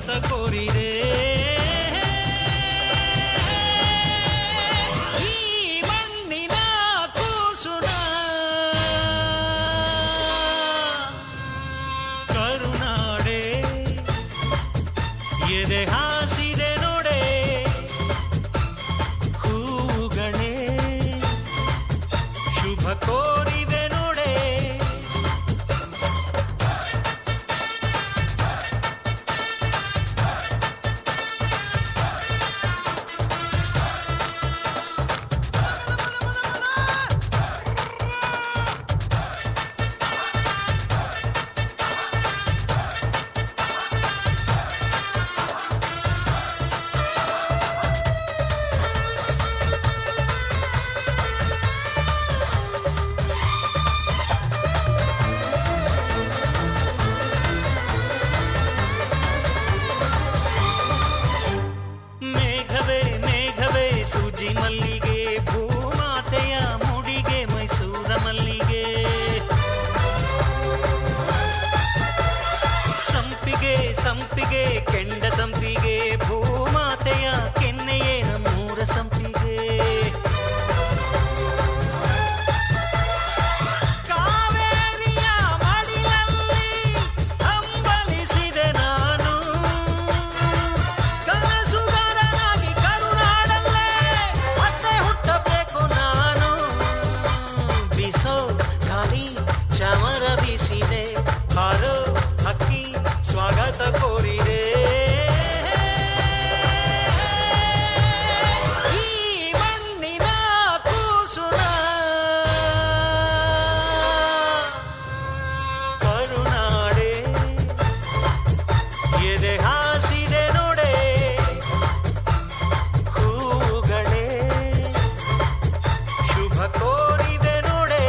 ಸ್ವಾಗತ ಕೋರಿದೆ. ಈ ಮಣ್ಣಿನ ಕೂಸುನ ಕರುನಾಡೆ ಎದೆ ಹಾಸಿದೆ ನೋಡೆ, ಹೂಗಳೇ ಶುಭ ಕೋರಿವೆ ನೋಡೆ. ಸೂಜಿ ಮಲ್ಲಿಗೆ ಭೂಮಾತೆಯ ಮುಡಿಗೆ ಮೈಸೂರ ಮಲ್ಲಿಗೆ, ಸಂಪಿಗೆ ಸಂಪಿಗೆ ಕೆಂಡ ಸಂಪಿಗೆ ಭೂಮಾತೆಯ ಕೆನ್ನೆಯೇ ನಮ್ಮೂರ ಸಂಪಿಗೆ. ಕಾವೇರಿಯ ಮಡಿಲಲ್ಲಿ ಹಂಬಲಿಸಿದೆ ನಾನು, ಕನಸುಗಾರನಾಗಿ ಕರುನಾಡಲ್ಲೇ ಮತ್ತೆ ಹುಟ್ಟಬೇಕು ನಾನು. ಬಿಸೋ ಗಾಳಿ ಚಮರ ಬೀಸಿದೆ, ಹಾರೋ ಹಕ್ಕಿ ಸ್ವಾಗತ ಕೋರಿದೆ. ಈ ಮಣ್ಣಿನ ಕೂಸುನ ಕರುನಾಡೆ ಎದೆ ಹಾಸಿದೆ ನೋಡೆ, ಹೂಗಳೇ ಶುಭ ಕೋರಿದೆ ನೋಡೆ.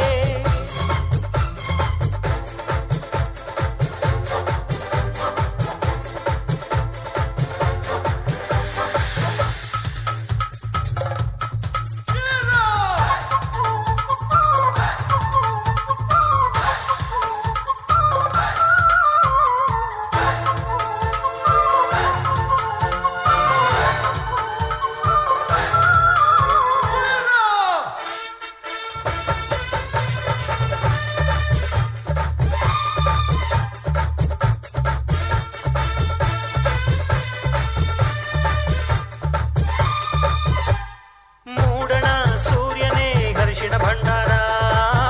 ಮೂಡಣ ಸೂರ್ಯನೇ ಹರ್ಷಿಣ ಭಂಡಾರ,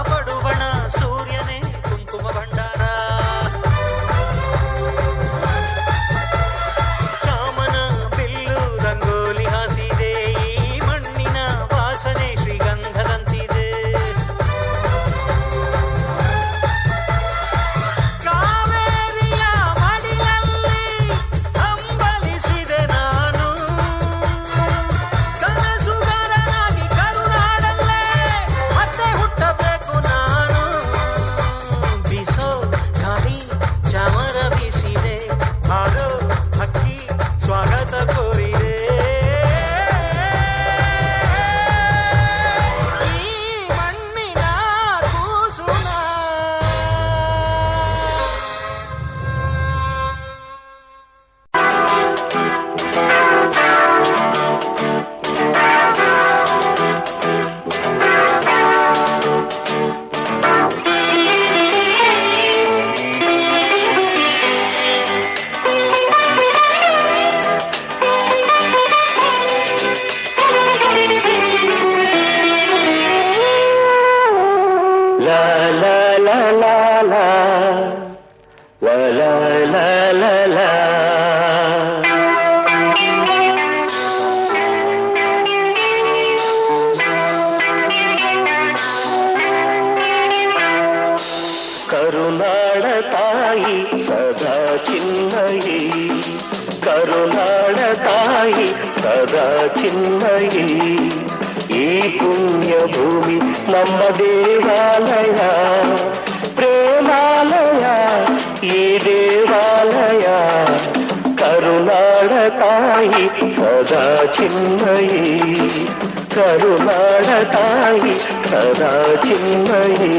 ಪಡುಬಣ ಸೂರ್ಯನೇ ಕುಂಕುಮ ಭಂಡಾರ. ಕಾಮನ ಬಿಲ್ಲು ರಂಗೋಲಿ ಹಾಸಿದೆ, ಈ ಮಣ್ಣಿನ ವಾಸನೆ ಶ್ರೀಗಂಧದಂತಿದೆ. ಕಾವೇರಿಯ ಮಡಿಲಲ್ಲಿ ಹಂಬಲಿಸಿದೆ ನಾನು, ಕನಸುಗಾರನಾಗಿ ಕರುನಾಡಲ್ಲೇ ಮತ್ತೆ ಹುಟ್ಟಬೇಕು ನಾನು. ಬಿಸೋ ಗಾಳಿ ಚಮರ ಬೀಸಿದೆ, ಹಾರೋ ಹಕ್ಕಿ ಸ್ವಾಗತ ಕೋರಿದೆ. ಈ ಮಣ್ಣಿನ ಕೂಸುನ La la la la la la la la la la. ಕರುನಾಡ ತಾಯಿ ಸದಾ ಚಿನ್ಮಯಿ, ಕರುನಾಡ ತಾಯಿ ಸದಾ ಚಿನ್ಮಯಿ. ಈ ಪುಣ್ಯ ಭೂಮಿ ನಮ್ಮ ದೇವಾಲಯ, ಪ್ರೇಮಾಲಯ ಈ ದೇವಾಲಯ. ಕರುನಾಡ ತಾಯಿ ಸದಾ ಚಿನ್ಮಯಿ, ಕರುನಾಡ ತಾಯಿ ಸದಾ ಚಿನ್ಮಯಿ.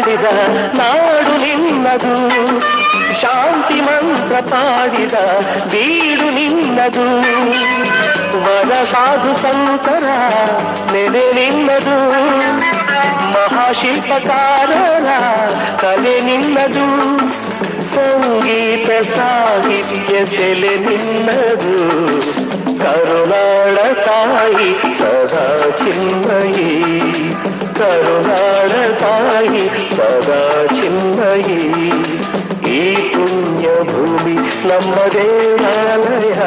ಹಾಡಿದ ನಾಡು ನಿನ್ನದು, ಶಾಂತಿ ಮಂತ್ರ ಪಾಡಿದ ಬೀಡು ನಿನ್ನದು, ವರ ಸಾಧು ಸಂತರ ನೆಲೆ ನಿನ್ನದು, ಮಹಾಶಿಲ್ಪಕಾರರ ಕಲೆ ನಿನ್ನದು, ಸಂಗೀತ ಸಾಹಿತ್ಯ ಸೆಲೆ ನಿನ್ನದು, ಕರುನಾಡ ತಾಯಿ ಸದಾ ಚಿನ್ಮಯಿ, ಕರುನಾಡ ತಾಯಿ ಸದಾ ಚಿನ್ಮಯಿ. ಈ ಪುಣ್ಯ ಭೂಮಿ ನಮ್ಮ ದೇವಾಲಯ,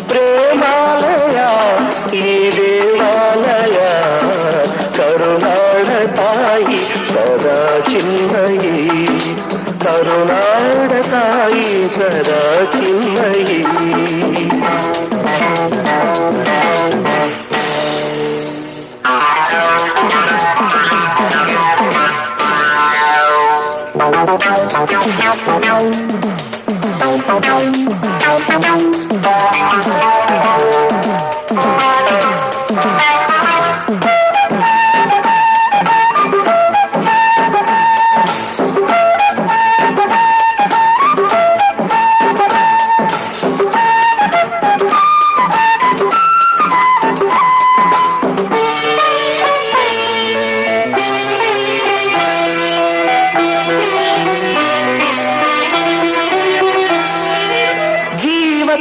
ಪ್ರೇಮಾಲಯ ಈ ದೇವಾಲಯ, ಕರುನಾಡ ತಾಯಿ ಸದಾ ಚಿನ್ಮಯಿ, ಕರುನಾಡ ತಾಯಿ ಸದಾ ಚಿನ್ಮಯಿ.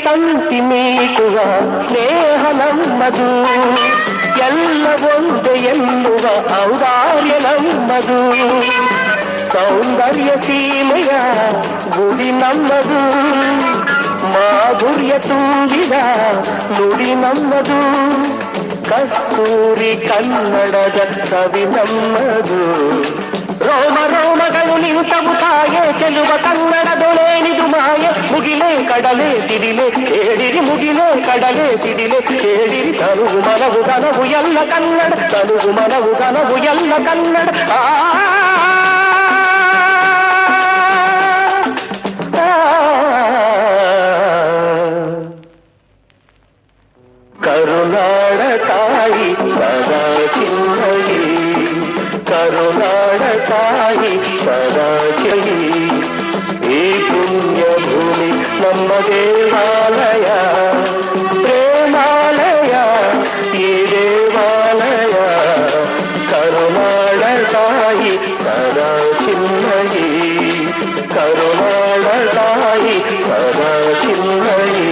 ತಂತಿ ಮೀಕುವ ಸ್ನೇಹ ನಮ್ಮದು, ಎಲ್ಲ ಒಂದೇ ಎನ್ನುವ ಔದಾರ್ಯ ನಮ್ಮದು, ಸೌಂದರ್ಯ ಸೀಮೆಯ ಗುಡಿ ನಮ್ಮದು, ಮಾಧುರ್ಯ ತುಂಬಿದ ನುಡಿ ನಮ್ಮದು, ಕಸ್ತೂರಿ ಕನ್ನಡದ ಸವಿ ನಮ್ಮದು, ರೋಮ ರೋಮಗಳು ನಿಂತವು ತಾಯೆ ಚೆಲುವ ಕನ್ನಡದೊಳೇನಿದು ಮಾಯೆ, ಮುಗಿಲೆ ಕಡಲೆ ಸಿಡಿಲೆ ಹೇಳಿರಿ, ಮುಗಿಲೆ ಕಡಲೆ ಸಿಡಿಲೆ ಹೇಳಿರಿ, ತನುವು ಮನವು ಘನವು ಎಲ್ಲ ಕನ್ನಡ, ತನುವು ಮನವು ಘನವು ಎಲ್ಲ ಕನ್ನಡ. ಕರುನಾಡ ತಾಯಿ ಸದಾ ಚಿನ್ಮಯಿ, ಕರುನಾಡ ತಾಯಿ ಸದಾ ಚಿನ್ಮಯಿ. ಈ ಪುಣ್ಯ ಭೂಮಿ ನಮ್ಮ ದೇವಾಲಯ, ಪ್ರೇಮಾಲಯ ಈ ದೇವಾಲಯ, ಕರುನಾಡ ತಾಯಿ ಸದಾ ಚಿನ್ಮಯಿ, ಕರುನಾಡ ತಾಯಿ ಸದಾ ಚಿನ್ಮಯಿ.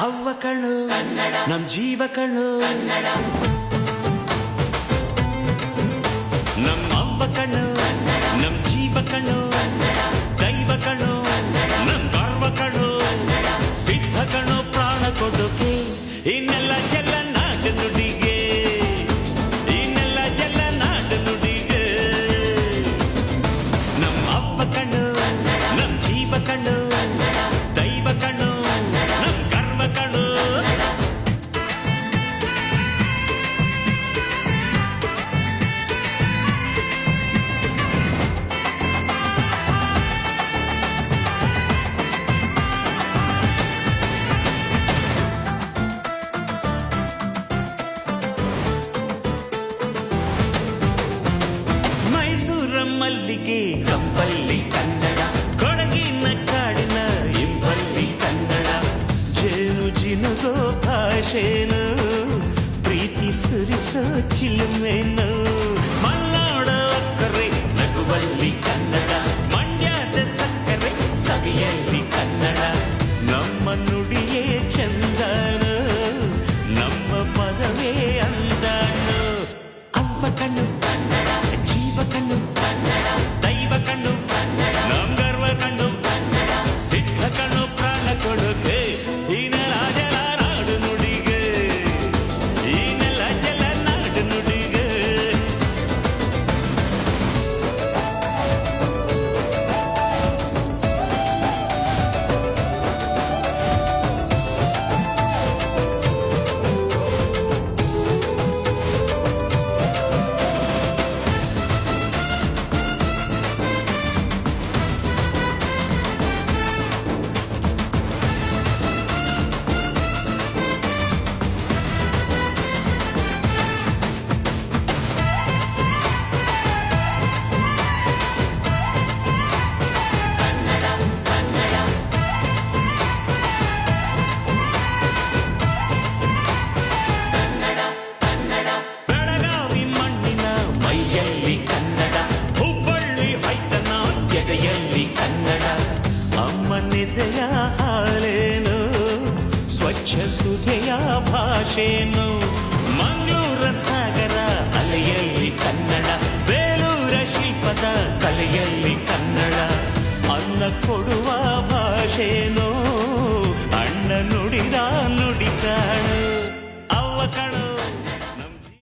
ಅವ್ವ ಕಣ್ಣು ನಮ್ ಜೀವ ಕಣ್ಣು, ನಮ್ಮ ಅವ್ವ ಕಣ್ಣು ನಮ್ ಜೀವ ಕಣ್ಣು, ದೈವ ಕಣ್ಣು ನಮ್ ಗರ್ವ ಕಣ್ಣು, ಸಿದ್ಧ ಕಣ್ಣು ಪ್ರಾಣ ಕೊಡೋಕೆ, ಇನ್ನೆಲ್ಲ ಜಲ ನಾಟ ನುಡಿಗೆ, ಇನ್ನೆಲ್ಲ ಜಲ ನಾಟ ನುಡಿಗೆ. ನಮ್ಮ ಅವ್ವ ಕಣ್ಣು ನಮ್ ಜೀವ ಕಣ್ಣು, ದೈವ ಕಣ್ಣು ನಮ್ ಗರ್ವ ಕಣ್ಣು. ಮೈಸೂರ ಮಲ್ಲಿಗೆ ಕಂಪಲ್ಲಿ ಕನ್ನಡ, ಕೊಡಗಿನ ಕಾಡಿನ ಇಂಪಲ್ಲಿ ಕನ್ನಡ, ಜೇನು ಜಿನುಗೋ ಭಾಷೆನು ಪ್ರೀತಿ ಸುರಿಸೋ ಚಿಲುಮೆ